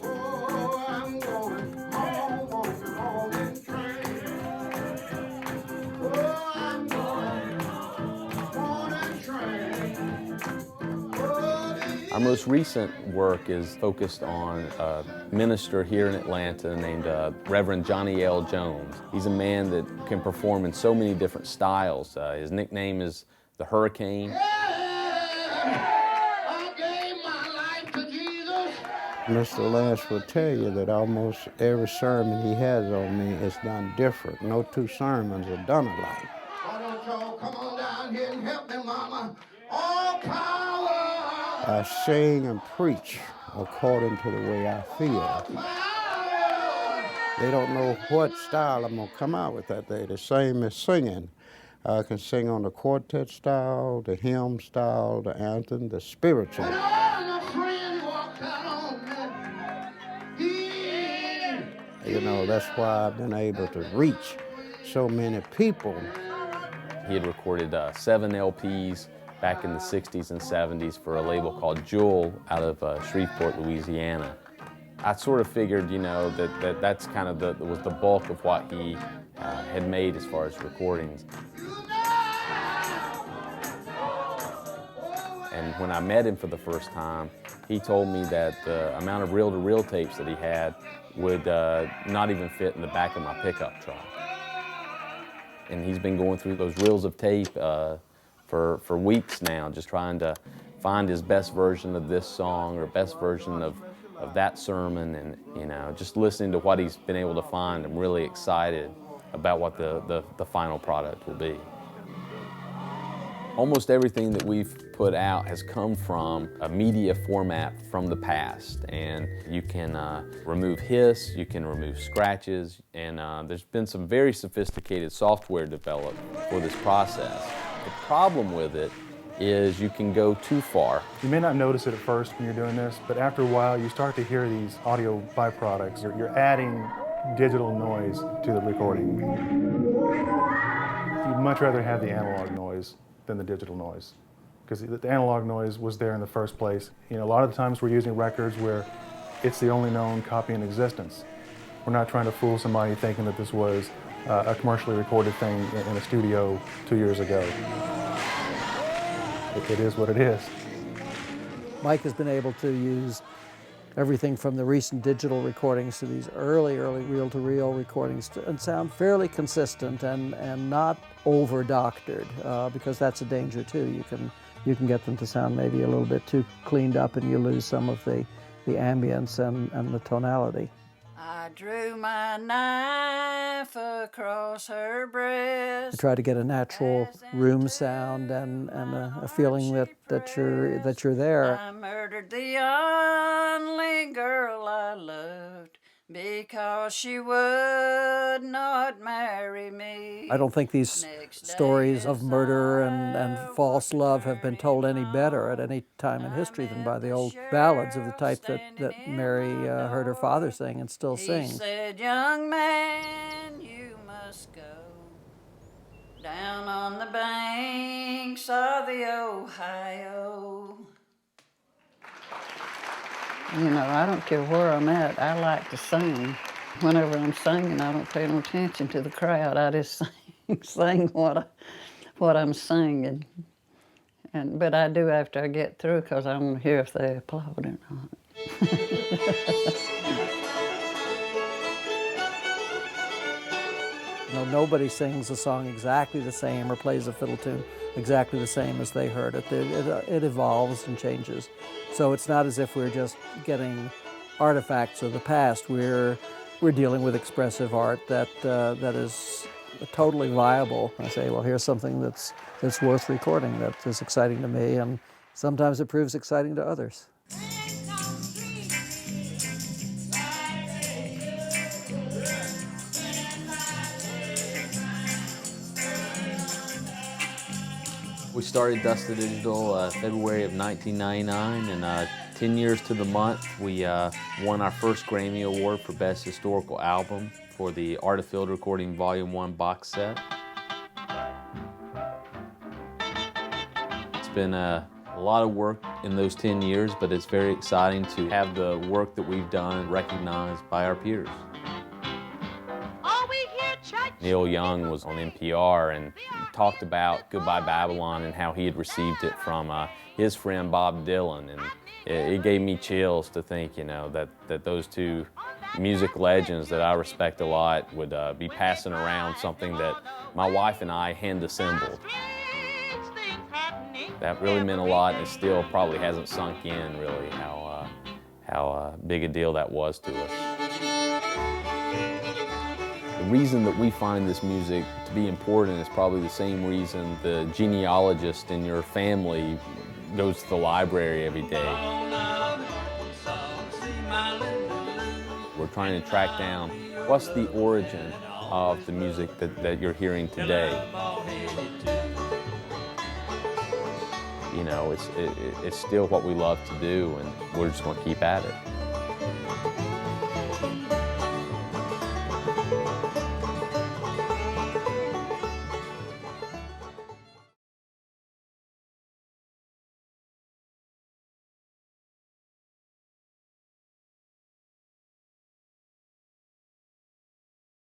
Oh, I'm going home on the morning train. Oh, I'm going morning train. Our most recent work is focused on a minister here in Atlanta named Reverend Jones. He's a man that can perform in so many different styles. His nickname is the Hurricane. I gave my life to Jesus. Mr. Lance will tell you that almost every sermon he has on me is done different. No two sermons are done alike. Why don't y'all come on down here and help me, Mama? All power. I sing and preach according to the way I feel. They don't know what style I'm going to come out with that day. The same as singing. I can sing on the quartet style, the hymn style, the anthem, the spiritual. You know, that's why I've been able to reach so many people. He had recorded 7 LPs back in the 60s and 70s for a label called Jewel out of Shreveport, Louisiana. I sort of figured, you know, that's kind of was the bulk of what he had made as far as recordings. And when I met him for the first time, he told me that the amount of reel-to-reel tapes that he had would not even fit in the back of my pickup truck. And he's been going through those reels of tape for weeks now, just trying to find his best version of this song or best version of that sermon. And, you know, just listening to what he's been able to find, I'm really excited about what the final product will be. Almost everything that we've put out has come from a media format from the past, and you can remove hiss, you can remove scratches, and there's been some very sophisticated software developed for this process. The problem with it is you can go too far. You may not notice it at first when you're doing this, but after a while you start to hear these audio byproducts. You're adding digital noise to the recording. You'd much rather have the analog noise than the digital noise, because the analog noise was there in the first place. You know, a lot of the times we're using records where it's the only known copy in existence. We're not trying to fool somebody thinking that this was a commercially recorded thing in a studio 2 years ago. It is what it is. Mike has been able to use everything from the recent digital recordings to these early reel-to-reel recordings and sound fairly consistent and not over-doctored, because that's a danger too. You can get them to sound maybe a little bit too cleaned up and you lose some of the ambience and the tonality. I drew my knife across her breast. I try to get a natural room sound and a feeling that you're there. I murdered the only girl I loved because she would not marry me. I don't think these stories of murder and false love have been told any better at any time in history than by the old ballads of the type that Mary heard her father sing and still sings. He said, "Young man, you must go down on the banks of the Ohio." You know, I don't care where I'm at, I like to sing. Whenever I'm singing, I don't pay no attention to the crowd. I just sing what I'm singing. But I do after I get through, because I want to hear if they applaud or not. You know, nobody sings a song exactly the same or plays a fiddle tune exactly the same as they heard it. It evolves and changes. So it's not as if we're just getting artifacts of the past. We're dealing with expressive art that is totally viable. I say, well, here's something that's worth recording, that is exciting to me, and sometimes it proves exciting to others. We started Dust to Digital February of 1999, and 10 years to the month, we won our first Grammy Award for Best Historical Album for the Art of Field Recording Volume 1 box set. It's been a lot of work in those 10 years, but it's very exciting to have the work that we've done recognized by our peers. Neil Young was on NPR and talked about Goodbye Babylon and how he had received it from his friend Bob Dylan, and it gave me chills to think, you know, that those two music legends that I respect a lot would be passing around something that my wife and I hand-assembled. That really meant a lot, and it still probably hasn't sunk in really how big a deal that was to us. The reason that we find this music to be important is probably the same reason the genealogist in your family goes to the library every day. We're trying to track down what's the origin of the music that you're hearing today. You know, it's still what we love to do, and we're just going to keep at it.